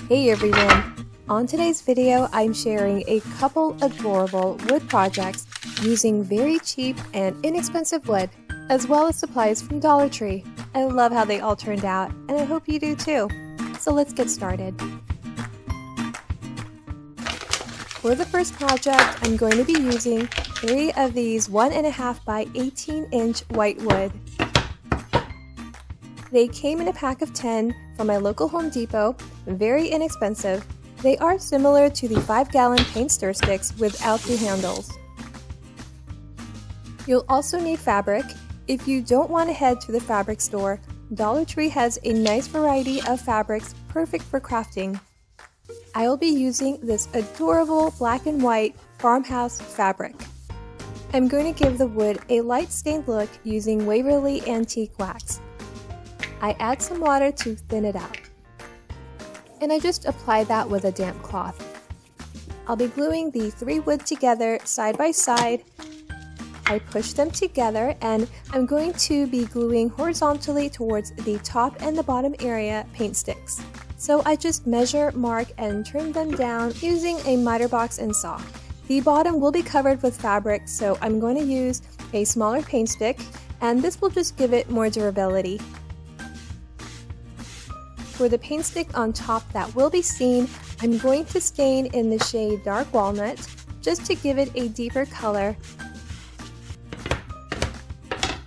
Hey everyone! On today's video, I'm sharing a couple adorable wood projects using very cheap and inexpensive wood, as well as supplies from Dollar Tree. I love how they all turned out, and I hope you do too. So let's get started. For the first project, I'm going to be using 3 of these 1.5 by 18 inch white wood. They came in a pack of 10 from my local Home Depot, very inexpensive. They are similar to the 5-gallon paint stir sticks without the handles. You'll also need fabric. If you don't want to head to the fabric store, Dollar Tree has a nice variety of fabrics perfect for crafting. I will be using this adorable black and white Farmhouse fabric. I'm going to give the wood a light stained look using Waverly antique wax. I add some water to thin it out, and I just apply that with a damp cloth. I'll be gluing the 3 wood together side by side. I push them together, and I'm going to be gluing horizontally towards the top and the bottom area paint sticks. So I just measure, mark, and trim them down using a miter box and saw. The bottom will be covered with fabric, so I'm going to use a smaller paint stick, and this will just give it more durability. For the paint stick on top that will be seen, I'm going to stain in the shade Dark Walnut, just to give it a deeper color.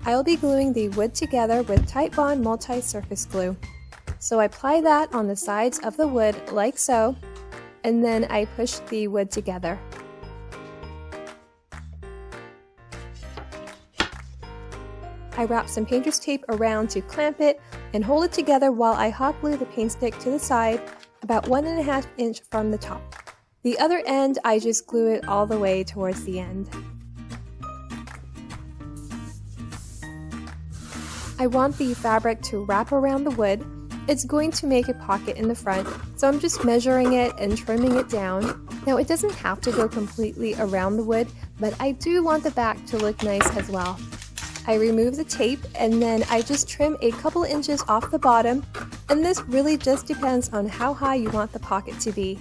I'll be gluing the wood together with Titebond multi-surface glue. So I apply that on the sides of the wood like so, and then I push the wood together. I wrap some painter's tape around to clamp it and hold it together while I hot glue the paint stick to the side about 1.5 inch from the top. The other end, I just glue it all the way towards the end. I want the fabric to wrap around the wood. It's going to make a pocket in the front, so I'm just measuring it and trimming it down. Now it doesn't have to go completely around the wood, but I do want the back to look nice as well. I remove the tape, and then I just trim a couple inches off the bottom, and this really just depends on how high you want the pocket to be.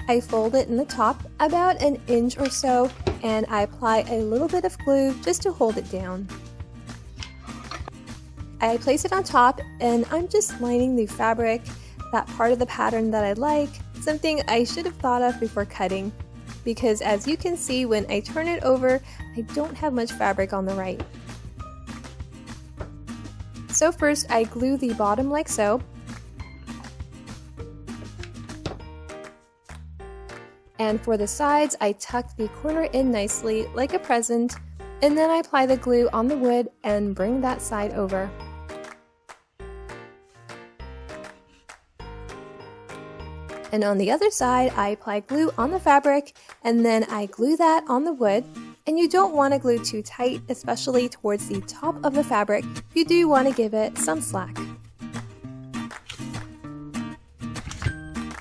I fold it in the top about 1 inch or so, and I apply a little bit of glue just to hold it down. I place it on top, and I'm just lining the fabric, that part of the pattern that I like, something I should have thought of before cutting, because as you can see when I turn it over, I don't have much fabric on the right. So first I glue the bottom like so, and for the sides I tuck the corner in nicely like a present, and then I apply the glue on the wood and bring that side over. And on the other side, I apply glue on the fabric, and then I glue that on the wood. And you don't want to glue too tight, especially towards the top of the fabric. You do want to give it some slack.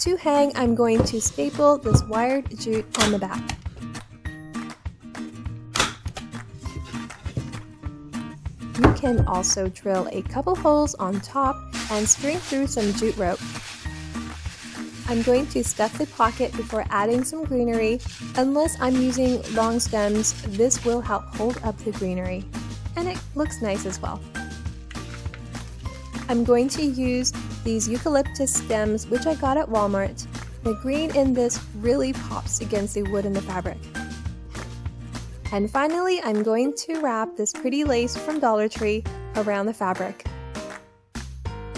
To hang, I'm going to staple this wired jute on the back. You can also drill a couple holes on top and string through some jute rope. I'm going to stuff the pocket before adding some greenery. Unless I'm using long stems, this will help hold up the greenery, and it looks nice as well. I'm going to use these eucalyptus stems, which I got at Walmart. The green in this really pops against the wood and the fabric. And finally, I'm going to wrap this pretty lace from Dollar Tree around the fabric.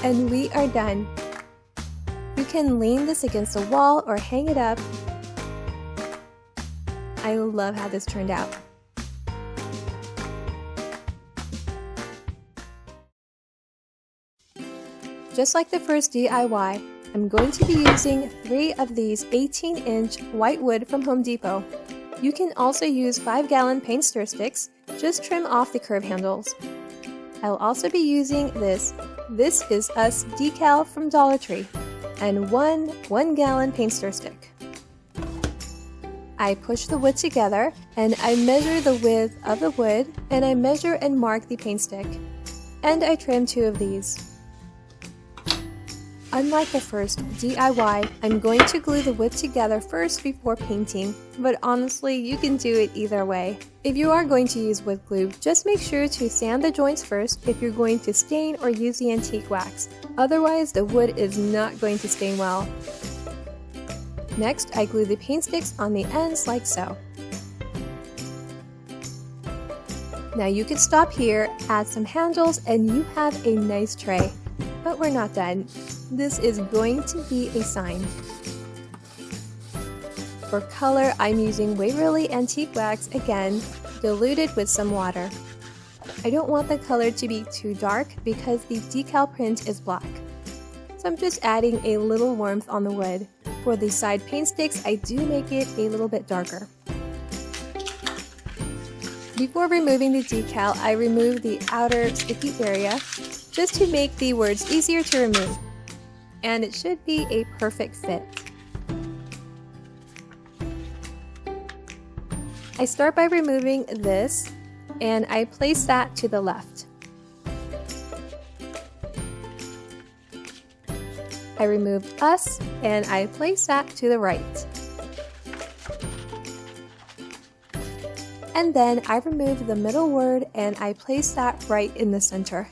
And we are done. You can lean this against a wall or hang it up. I love how this turned out. Just like the first DIY, I'm going to be using 3 of these 18-inch white wood from Home Depot. You can also use 5-gallon paint stir sticks, just trim off the curve handles. I'll also be using this This Is Us decal from Dollar Tree, and one 1-gallon paint stir stick. I push the wood together, and I measure the width of the wood, and I measure and mark the paint stick, and I trim 2 of these. unlike the first DIY, I'm going to glue the wood together first before painting, but honestly, you can do it either way. If you are going to use wood glue, just make sure to sand the joints first if you're going to stain or use the antique wax. Otherwise, the wood is not going to stain well. Next, I glue the paint sticks on the ends like so. Now you can stop here, add some handles, and you have a nice tray. But we're not done. This is going to be a sign. For color, I'm using Waverly antique wax again, diluted with some water. I don't want the color to be too dark because the decal print is black. So I'm just adding a little warmth on the wood. For the side paint sticks, I do make it a little bit darker. Before removing the decal, I remove the outer sticky area just to make the words easier to remove. And it should be a perfect fit. I start by removing this, and I place that to the left. I remove us, and I place that to the right. And then I remove the middle word and I place that right in the center.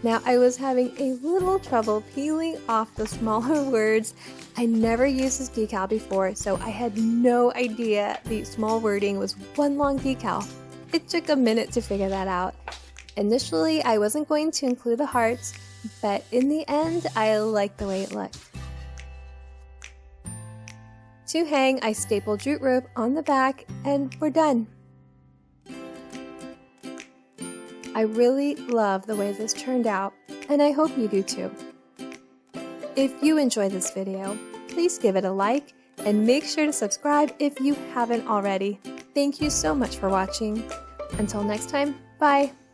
Now I was having a little trouble peeling off the smaller words. I never used this decal before, so I had no idea the small wording was one long decal. It took a minute to figure that out. Initially, I wasn't going to include the hearts, but in the end, I liked the way it looked. To hang, I stapled jute rope on the back and we're done. I really love the way this turned out, and I hope you do too. If you enjoyed this video, please give it a like and make sure to subscribe if you haven't already. Thank you so much for watching. Until next time, bye!